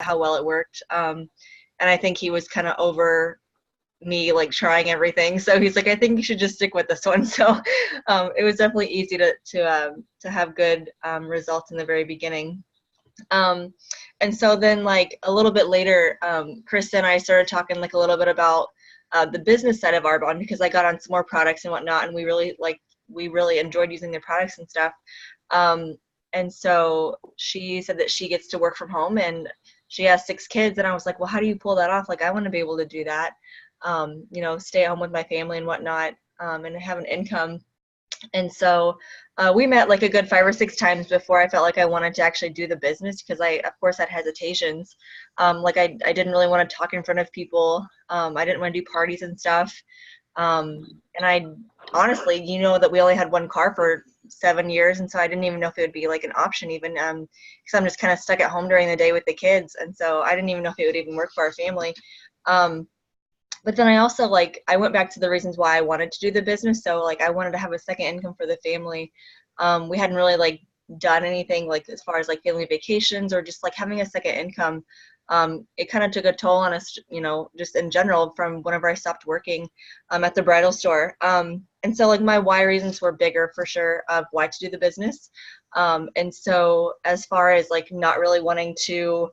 how well it worked. And I think he was kind of over me like trying everything. So he's like, I think you should just stick with this one. So it was definitely easy to have good results in the very beginning. And so then like a little bit later, Krista and I started talking like a little bit about the business side of Arbonne, because I got on some more products and whatnot, and we really enjoyed using their products and stuff. And so she said that she gets to work from home, and she has 6 kids, and I was like, well, how do you pull that off? Like, I want to be able to do that, stay at home with my family and whatnot, and have an income. And so we met like a good 5 or 6 times before I felt like I wanted to actually do the business, because I, of course, had hesitations. Like I didn't really want to talk in front of people. I didn't want to do parties and stuff. And I honestly, that we only had one car for 7 years, and so I didn't even know if it would be like an option even, because I'm just kind of stuck at home during the day with the kids, and so I didn't even know if it would even work for our family. But then I also I went back to the reasons why I wanted to do the business. So like I wanted to have a second income for the family. We hadn't really done anything like as far as like family vacations or just like having a second income. It kind of took a toll on us, just in general from whenever I stopped working at the bridal store. And so like my why reasons were bigger for sure of why to do the business. And so as far as like not really wanting to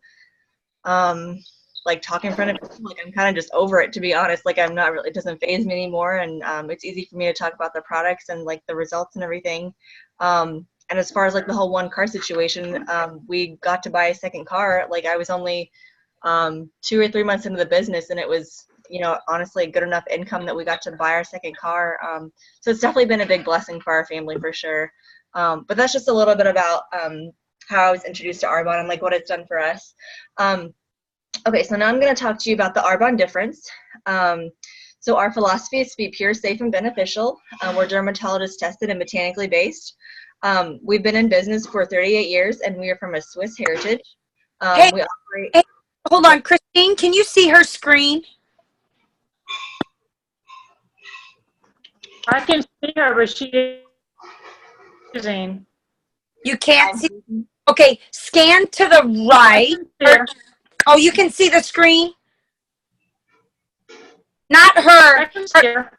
talk in front of people, like I'm kind of just over it, to be honest. Like I'm not really, it doesn't faze me anymore, and it's easy for me to talk about the products and like the results and everything. And as far as like the whole one car situation, we got to buy a second car. Like I was only 2 or 3 months into the business, and it was honestly good enough income that we got to buy our second car. So it's definitely been a big blessing for our family for sure. But that's just a little bit about how I was introduced to Arbonne and like what it's done for us. Okay, so now I'm going to talk to you about the Arbonne difference. So our philosophy is to be pure, safe, and beneficial. We're dermatologist tested and botanically based. We've been in business for 38 years, and we are from a Swiss heritage. Hey, we operate. Hey, hold on, Christine. Can you see her screen? I can see her, but she isn't. You can't see. Okay, scan to the right. Oh, you can see the screen? Not her. I can see her.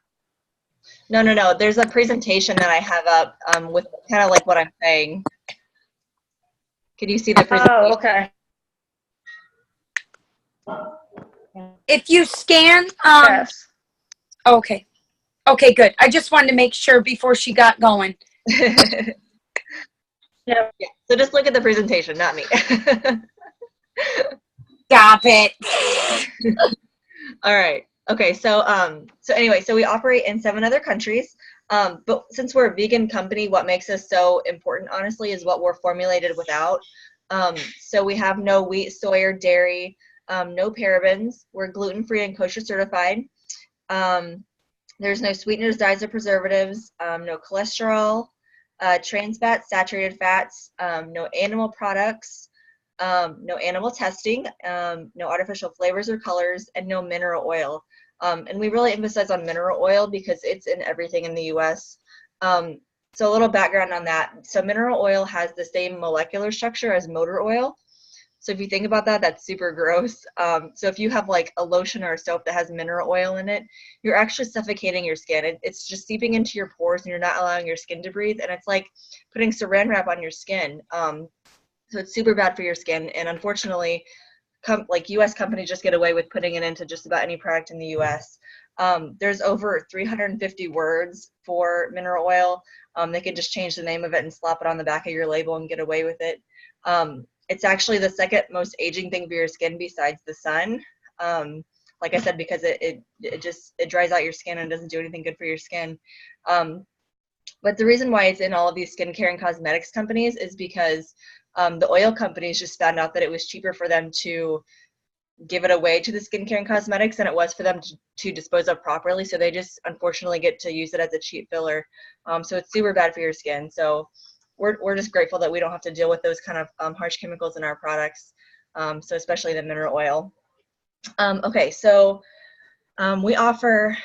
No. There's a presentation that I have up with kind of like what I'm saying. Can you see the presentation? Oh, okay. If you scan, Yes. Okay. Okay, good. I just wanted to make sure before she got going. Yeah. So just look at the presentation, not me. Stop it. All right. Okay. So anyway, so we operate in 7 other countries. But since we're a vegan company, what makes us so important, honestly, is what we're formulated without. So we have no wheat, soy, or dairy, no parabens. We're gluten-free and kosher certified. There's no sweeteners, dyes, or preservatives, no cholesterol, trans fats, saturated fats, no animal products, no animal testing, no artificial flavors or colors, and no mineral oil. And we really emphasize on mineral oil because it's in everything in the U.S. So a little background on that. So mineral oil has the same molecular structure as motor oil. So if you think about that, that's super gross. So if you have like a lotion or a soap that has mineral oil in it, you're actually suffocating your skin. It's just seeping into your pores, and you're not allowing your skin to breathe. And it's like putting saran wrap on your skin. So it's super bad for your skin. And unfortunately, U.S. companies just get away with putting it into just about any product in the U.S. There's over 350 words for mineral oil. They could just change the name of it and slap it on the back of your label and get away with it. It's actually the second most aging thing for your skin besides the sun. Like I said, because it dries out your skin and doesn't do anything good for your skin. But the reason why it's in all of these skincare and cosmetics companies is because the oil companies just found out that it was cheaper for them to give it away to the skincare and cosmetics than it was for them to dispose of properly. So they just unfortunately get to use it as a cheap filler. So it's super bad for your skin. So we're just grateful that we don't have to deal with those kind of harsh chemicals in our products. So especially the mineral oil. Okay, so we offer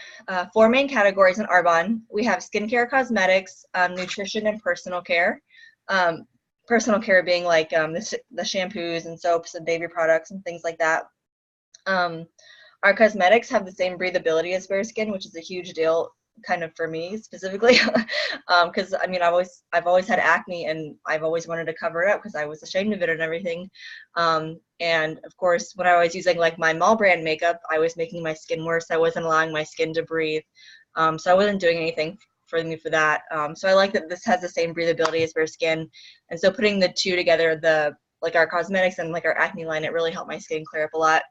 4 main categories in Arbonne. We have skincare, cosmetics, nutrition, and personal care. personal care being like the shampoos and soaps and baby products and things like that. Our cosmetics have the same breathability as bare skin, which is a huge deal kind of for me specifically, because I mean I've always had acne and I've always wanted to cover it up because I was ashamed of it and everything. And of course, when I was using like my mall brand makeup, I was making my skin worse. I wasn't allowing my skin to breathe, so I wasn't doing anything for me for that. So I like that this has the same breathability as bare skin, and so putting the two together, the like our cosmetics and like our acne line, it really helped my skin clear up a lot.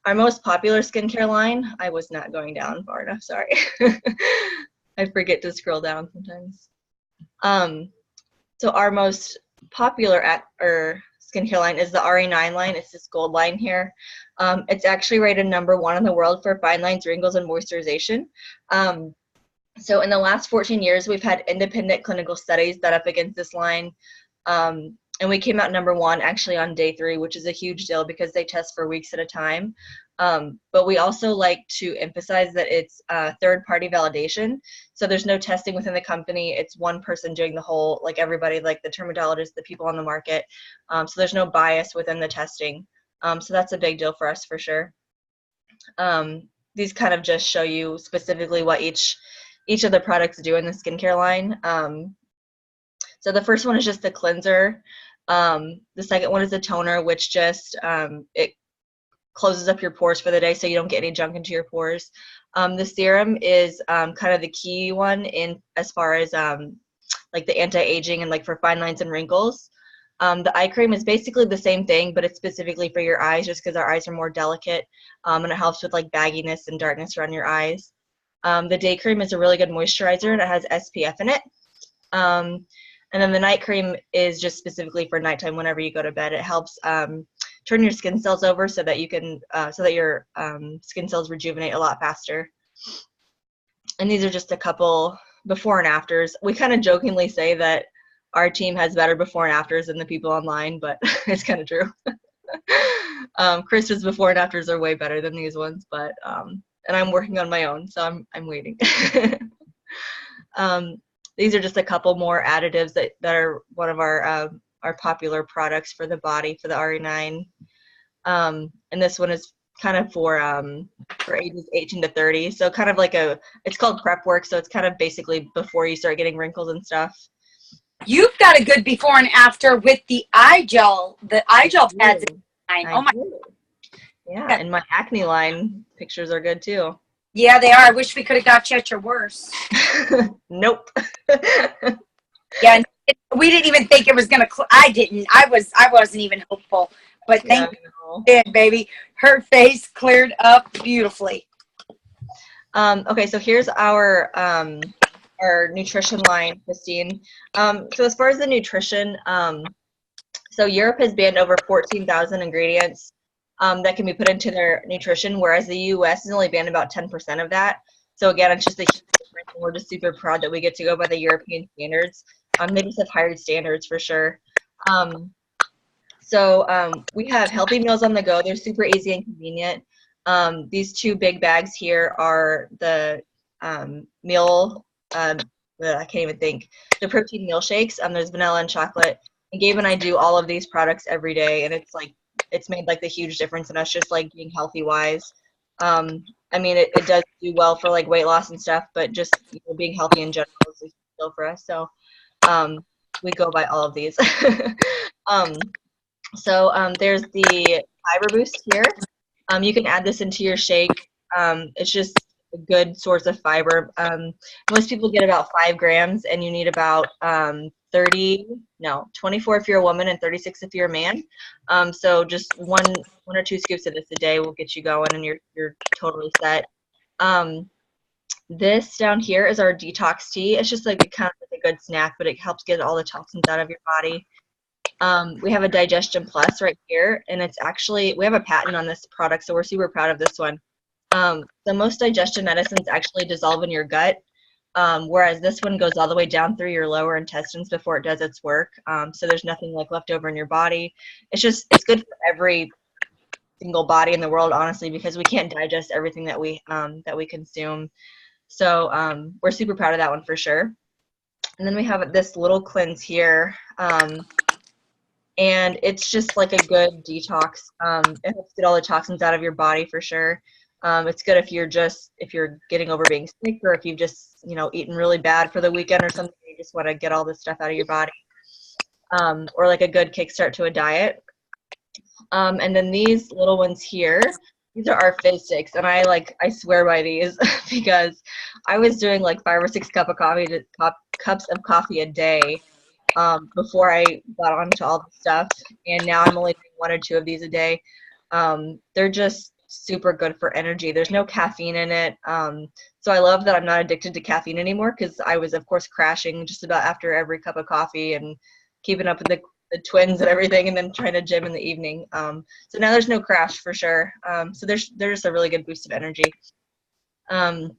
Our most popular skincare line, I was not going down far enough, sorry. I forget to scroll down sometimes. So our most popular skincare line is the RE9 line. It's this gold line here. It's actually rated #1 in the world for fine lines, wrinkles, and moisturization. So in the last 14 years, we've had independent clinical studies done up against this line. And we came out #1 actually on day 3, which is a huge deal because they test for weeks at a time. But we also like to emphasize that it's third-party validation. So there's no testing within the company. It's one person doing the whole, like everybody, like the dermatologists, the people on the market. So there's no bias within the testing. So that's a big deal for us for sure. These kind of just show you specifically what each of the products do in the skincare line. So the first one is just the cleanser. The second one is a toner, which just it closes up your pores for the day so you don't get any junk into your pores. The serum is kind of the key one in as far as like the anti-aging and like for fine lines and wrinkles. The eye cream is basically the same thing, but it's specifically for your eyes just because our eyes are more delicate, and it helps with like bagginess and darkness around your eyes. The day cream is a really good moisturizer and it has SPF in it. And then the night cream is just specifically for nighttime whenever you go to bed. It helps turn your skin cells over so that you can so that your skin cells rejuvenate a lot faster. And these are just a couple before and afters. We kind of jokingly say that our team has better before and afters than the people online, but it's kind of true. Krista's before and afters are way better than these ones, but and I'm working on my own, so I'm waiting. These are just a couple more additives that are one of our popular products for the body for the RE9. And this one is kind of for ages 18 to 30. So kind of like it's called prep work. So it's kind of basically before you start getting wrinkles and stuff. You've got a good before and after with the eye gel pads. Oh my. Yeah, and my acne line pictures are good too. Yeah, they are. I wish we could have got you at your worst. Nope. Yeah, we didn't even think it was gonna. I didn't. I wasn't even hopeful. But thank you, did, baby. Her face cleared up beautifully. Okay, so here's our nutrition line, Christine. So as far as the nutrition, so Europe has banned over 14,000 ingredients that can be put into their nutrition, whereas the U.S. has only banned about 10% of that. So again, it's just a huge difference, and we're just super proud that we get to go by the European standards. They just have higher standards for sure. So we have healthy meals on the go. They're super easy and convenient. These 2 big bags here are the meal, I can't even think, the protein meal shakes. There's vanilla and chocolate. And Gabe and I do all of these products every day, and it's made like the huge difference in us just like being healthy wise. I mean, it does do well for like weight loss and stuff, but just being healthy in general is a huge deal for us. So we go by all of these. So there's the fiber boost here. You can add this into your shake. It's just a good source of fiber. Most people get about 5 grams, and you need about 24 if you're a woman and 36 if you're a man. So just one or 2 scoops of this a day will get you going, and you're totally set. This down here is our detox tea. It's just like kind of like a good snack, but it helps get all the toxins out of your body. We have a Digestion Plus right here, and it's actually, we have a patent on this product, so we're super proud of this one. The most digestion medicines actually dissolve in your gut, whereas this one goes all the way down through your lower intestines before it does its work. So there's nothing like left over in your body. It's good for every single body in the world, honestly, because we can't digest everything that we consume. So we're super proud of that one for sure. And then we have this little cleanse here. And it's just like a good detox. It helps get all the toxins out of your body for sure. It's good if you're getting over being sick, or if you've just, eaten really bad for the weekend or something, you just want to get all this stuff out of your body. Or like a good kickstart to a diet. And then these little ones here, these are our fizz sticks, and I swear by these because I was doing like 5 or 6 cups of coffee a day before I got onto all the stuff, and now I'm only doing 1 or 2 of these a day. They're just super good for energy. There's no caffeine in it, so I love that I'm not addicted to caffeine anymore, because I was, of course, crashing just about after every cup of coffee and keeping up with the twins and everything, and then trying to gym in the evening. So now there's no crash for sure. So there's a really good boost of energy. And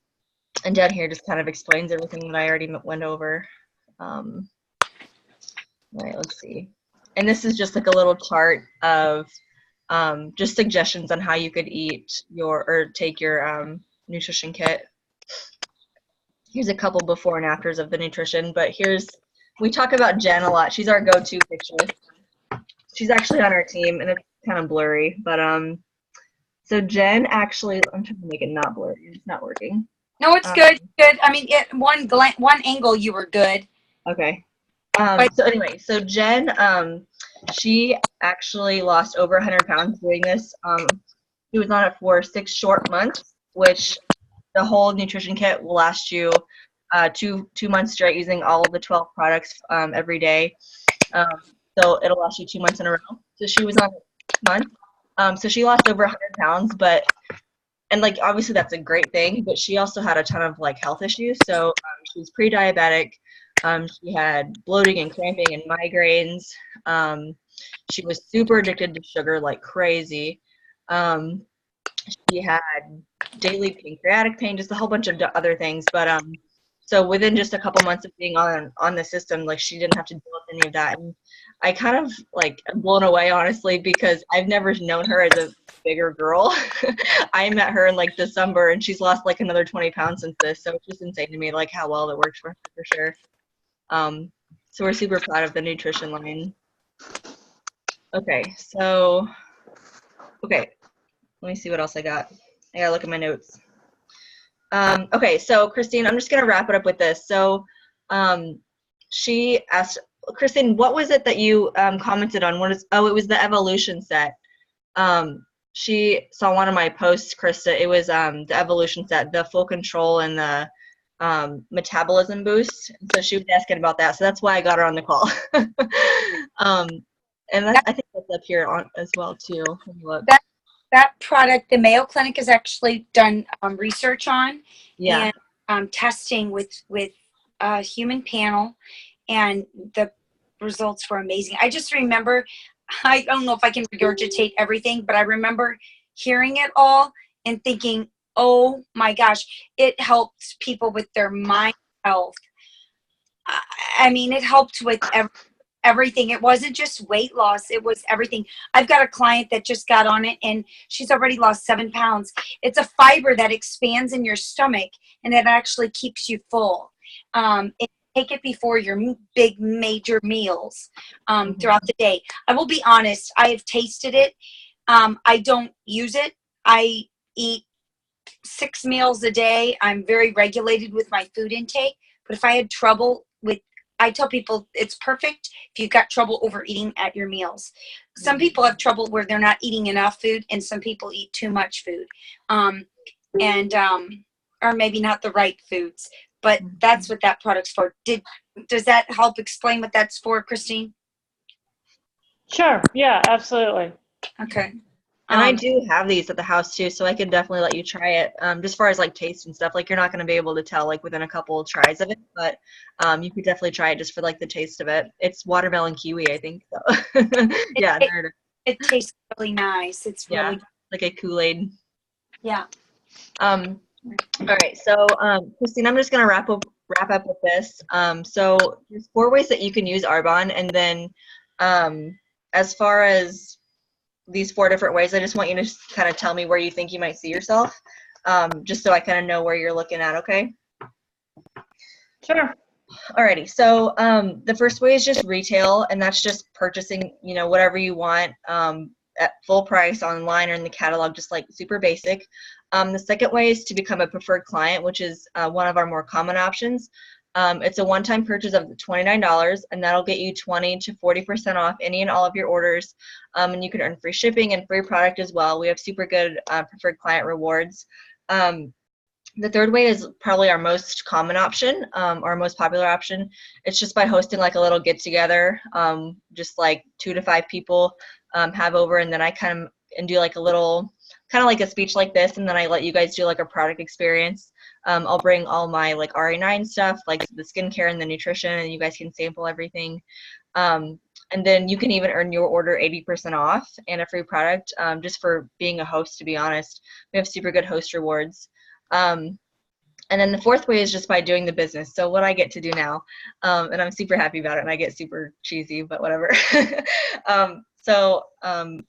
down here just kind of explains everything that I already went over. All right, let's see. And this is just like a little chart of just suggestions on how you could eat or take your nutrition kit. Here's a couple before and afters of the nutrition, but we talk about Jen a lot. She's our go-to picture. She's actually on our team, and it's kind of blurry, but so Jen actually, I'm trying to make it not blurry. It's not working. No, it's good. Good. I mean, one angle you were good. Okay. So anyway, so Jen, she actually lost over 100 pounds doing this. She was on it for 6 short months, which the whole nutrition kit will last you 2 months straight, using all of the 12 products every day. So it'll last you 2 months in a row. So she was on it month. So she lost over 100 pounds, and obviously that's a great thing, but she also had a ton of health issues. So she was pre-diabetic. She had bloating and cramping and migraines. She was super addicted to sugar like crazy. She had daily pancreatic pain, just a whole bunch of other things. But so within just a couple months of being on the system, she didn't have to deal with any of that. And I kind of am blown away, honestly, because I've never known her as a bigger girl. I met her in December, and she's lost another 20 pounds since this. So it's just insane to me how well it works for sure. So we're super proud of the nutrition line. Okay, let me see what else I got. I gotta look at my notes. Okay, so Christine, I'm just gonna wrap it up with this. So she asked, Christine, what was it that you commented on? It was the evolution set. She saw one of my posts, Krista. It was the evolution set, the full control and the metabolism boost. So she was asking about that. So that's why I got her on the call. And I think that's up here as well too. Let me look. That product, the Mayo Clinic has actually done research on, and testing with a human panel, and the results were amazing. I just remember, I don't know if I can regurgitate everything, but I remember hearing it all and thinking, oh my gosh, it helped people with their mind health. I mean, it helped with everything. It wasn't just weight loss, it was everything. I've got a client that just got on it, and she's already lost 7 pounds. It's a fiber that expands in your stomach, and it actually keeps you full. Take it before your big major meals throughout the day. I will be honest, I have tasted it. I don't use it. I eat 6 meals a day. I'm very regulated with my food intake, but if I had trouble with, I tell people it's perfect if you've got trouble overeating at your meals. Some people have trouble where they're not eating enough food, and some people eat too much food, or maybe not the right foods. But that's what that product's for. Does that help explain what that's for, Christine? Sure. Yeah, absolutely. Okay. And I do have these at the house too, so I could definitely let you try it. Just as far as taste and stuff, you're not going to be able to tell within a couple of tries of it, but you could definitely try it just for the taste of it. It's watermelon kiwi, I think. So yeah, it tastes really nice. It's really like a Kool-Aid. Yeah. All right, so Christine, I'm just going to wrap up with this. So there's 4 ways that you can use Arbonne, and then as far as these 4 different ways, I just want you to kind of tell me where you think you might see yourself, just so I kind of know where you're looking at, okay? Sure. Alrighty, so the first way is just retail, and that's just purchasing, whatever you want at full price online or in the catalog, just like super basic. The second way is to become a preferred client, which is one of our more common options. It's a one-time purchase of $29, and that'll get you 20 to 40% off any and all of your orders, and you can earn free shipping and free product as well. We have super good preferred client rewards. The third way is probably our most common option, our most popular option. It's just by hosting like a little get together, just like 2 to 5 people have over, and then I and do like a little, kind of like a speech like this, and then I let you guys do like a product experience. I'll bring all my like RA9 stuff, like the skincare and the nutrition, and you guys can sample everything. And then you can even earn your order 80% off and a free product just for being a host, to be honest. We have super good host rewards. And then the fourth way is just by doing the business. So what I get to do now, and I'm super happy about it, and I get super cheesy, but whatever.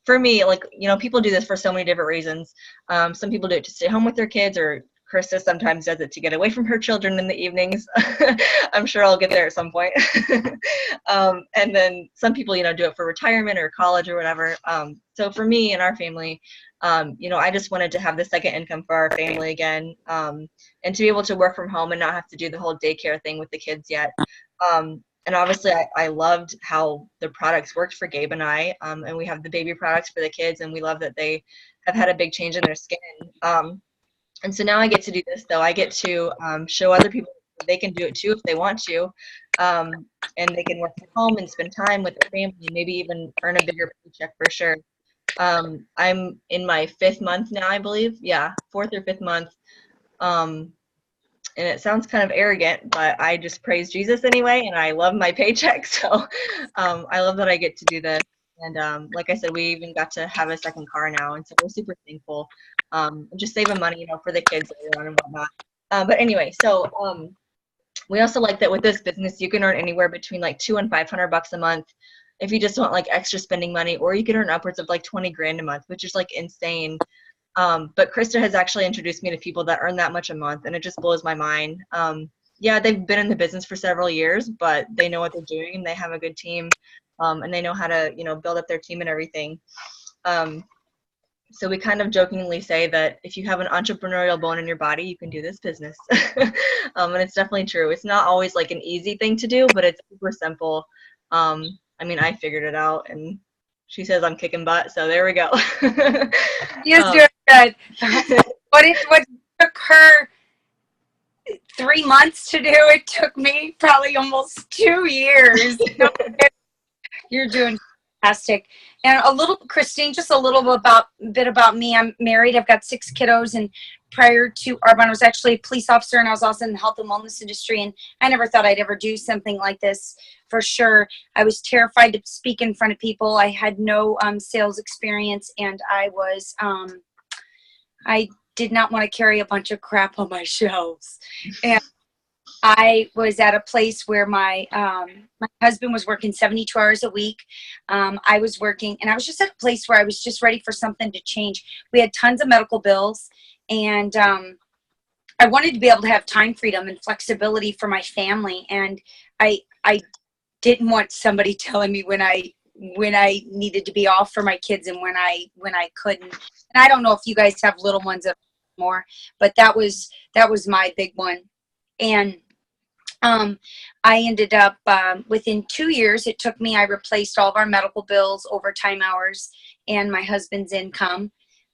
For me, like, people do this for so many different reasons. Some people do it to stay home with their kids, or Krista sometimes does it to get away from her children in the evenings. I'm sure I'll get there at some point. And then some people, do it for retirement or college or whatever. So for me and our family, I just wanted to have the second income for our family again, and to be able to work from home and not have to do the whole daycare thing with the kids yet. And obviously, I loved how the products worked for Gabe and I, and we have the baby products for the kids, and we love that they have had a big change in their skin. And so now I get to do this, though. I get to show other people they can do it too if they want to, and they can work from home and spend time with their family, maybe even earn a bigger paycheck for sure. I'm in my 5th month now, I believe. Yeah, 4th or 5th month. And it sounds kind of arrogant, but I just praise Jesus anyway, and I love my paycheck. So I love that I get to do this. And like I said, we even got to have a second car now, and so we're super thankful. Just saving money, for the kids later on and whatnot. But anyway, so we also like that with this business, you can earn anywhere between like $200 and $500 a month if you just want like extra spending money, or you can earn upwards of like 20 grand a month, which is like insane. But Krista has actually introduced me to people that earn that much a month, and it just blows my mind. Yeah, they've been in the business for several years, but they know what they're doing, and they have a good team, and they know how to, build up their team and everything. So we kind of jokingly say that if you have an entrepreneurial bone in your body, you can do this business. And it's definitely true. It's not always like an easy thing to do, but it's super simple. I mean, I figured it out, and she says I'm kicking butt, so there we go. Yes, you're good. What took her 3 months to do, it took me probably almost 2 years. You're doing fantastic. And Christine, just a little bit about me. I'm married. I've got 6 kiddos, and prior to Arbonne, I was actually a police officer, and I was also in the health and wellness industry, and I never thought I'd ever do something like this, for sure. I was terrified to speak in front of people. I had no sales experience, and I did not want to carry a bunch of crap on my shelves. And I was at a place where my husband was working 72 hours a week. I was working, and I was just at a place where I was just ready for something to change. We had tons of medical bills, and I wanted to be able to have time freedom and flexibility for my family. And I didn't want somebody telling me when I needed to be off for my kids and when I couldn't. And I don't know if you guys have little ones more, but that was my big one. And I ended up, within 2 years, it took me, I replaced all of our medical bills, overtime hours, and my husband's income,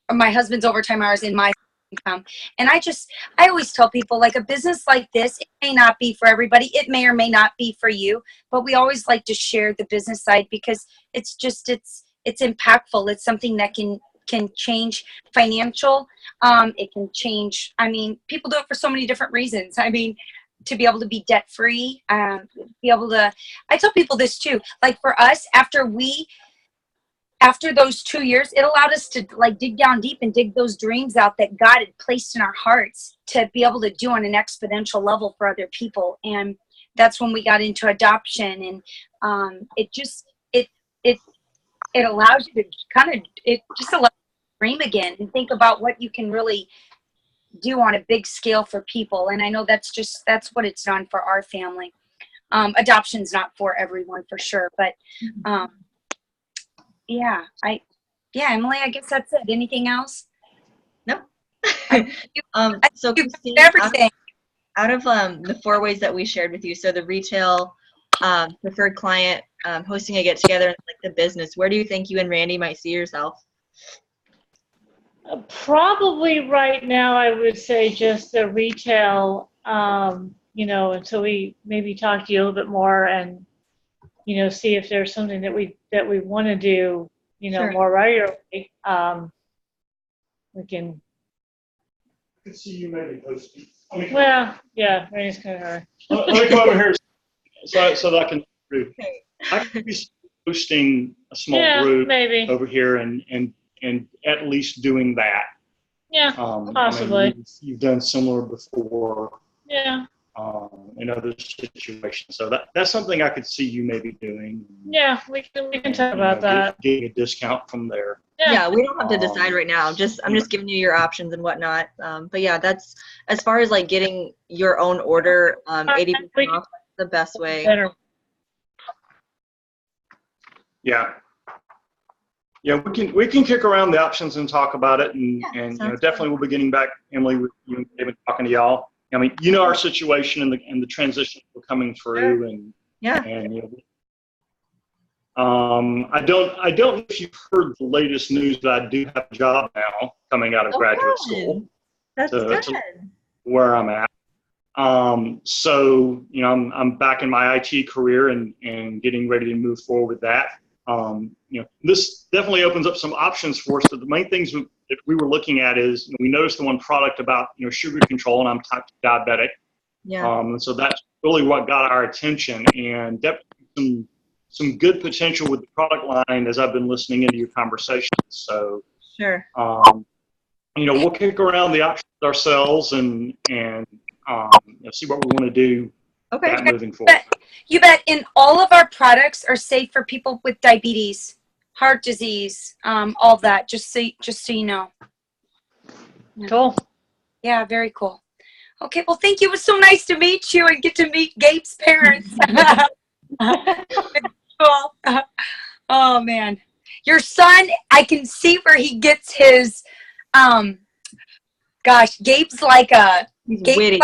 or my husband's overtime hours and my income. And I always tell people, like, a business like this, it may not be for everybody. It may or may not be for you, but we always like to share the business side because it's impactful. It's something that can change financial. It can change, people do it for so many different reasons. To be able to be debt free, I tell people this too, like for us, after those 2 years, it allowed us to like dig down deep and dig those dreams out that God had placed in our hearts to be able to do on an exponential level for other people. And that's when we got into adoption, and it allows you to it just allows you to dream again and think about what you can really do on a big scale for people. And I know that's what it's done for our family. Adoption's not for everyone for sure, but yeah, Emily, I guess that's it. Anything else? No. So You Christine, everything. out of the 4 ways that we shared with you, so the retail, preferred client, hosting a get-together, and like the business, where do you think you and Randy might see yourself? Probably right now, I would say just the retail, until we maybe talk to you a little bit more and, see if there's something that we want to do, Sure. more regularly. We can. I could see you maybe hosting. Well, yeah, Randy's kind of hard. Let me come over here so that I can. Okay. I could be hosting a small group maybe. over here and at least doing that. Yeah, possibly. You've done similar before. Yeah. In other situations, so that's something I could see you maybe doing. Yeah, we can talk about that. Getting a discount from there. Yeah, we don't have to decide right now. I'm just giving you your options and whatnot. But yeah, that's as far as like getting your own order, 80% off, the best way. Better. Yeah. Yeah, we can kick around the options and talk about it, and definitely we'll be getting back, Emily, with you and talking to y'all. I mean, our situation and the transition we're coming through, and I don't know if you've heard the latest news, but I do have a job now coming out of graduate school. That's good. Where I'm at. So I'm back in my IT career and getting ready to move forward with that. This definitely opens up some options for us, but the main things that we were looking at is we noticed the one product about sugar control, and I'm type 2 diabetic. Yeah. And so that's really what got our attention, and definitely some good potential with the product line as I've been listening into your conversations. So sure. We'll kick around the options ourselves and see what we want to do. Okay. Moving forward. You bet. And all of our products are safe for people with diabetes, heart disease, all that. Just so you know. Cool. Yeah, very cool. Okay, well, thank you. It was so nice to meet you and get to meet Gabe's parents. Cool. Oh man, your son. I can see where he gets his. Gosh, Gabe's like a. He's witty.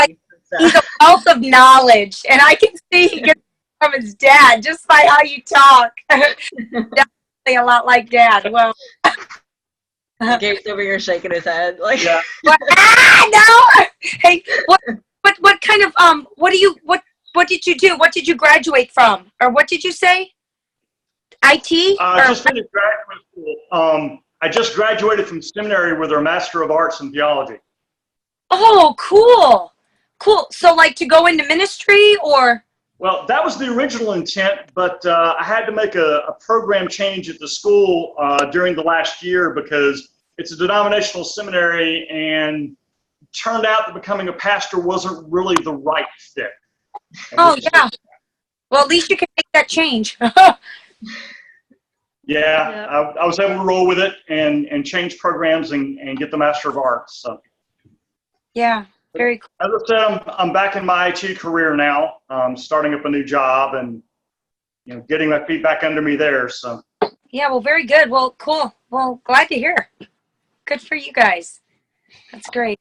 He's a wealth of knowledge, and I can see he gets it from his dad just by how you talk. Definitely a lot like Dad. Well, Gabe's over here shaking his head like. Yeah. No. Hey, what kind of what did you do? What did you graduate from, or what did you say? IT. Just finished graduate school. I just graduated from seminary with a Master of Arts in Theology. Oh, cool. Cool. So like to go into ministry or? Well, that was the original intent, but I had to make a program change at the school during the last year because it's a denominational seminary, and turned out that becoming a pastor wasn't really the right fit. Oh, yeah. Well, at least you can make that change. Yeah, I was able to roll with it and change programs and get the Master of Arts. So. Yeah, very cool. As I said, I'm back in my IT career now, starting up a new job and getting my feet back under me there. So. Yeah, well, very good. Well, cool. Well, glad to hear. Good for you guys. That's great.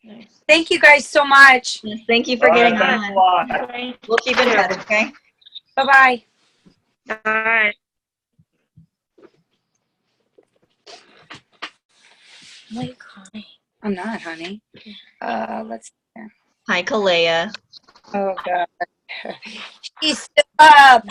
Nice. Thank you guys so much. Yes, thank you for getting on. Bye. We'll keep in touch, okay? Bye-bye. All right. Wait, honey. I'm not, honey. Let's see here. Hi, Kalea. Oh, God. She's up.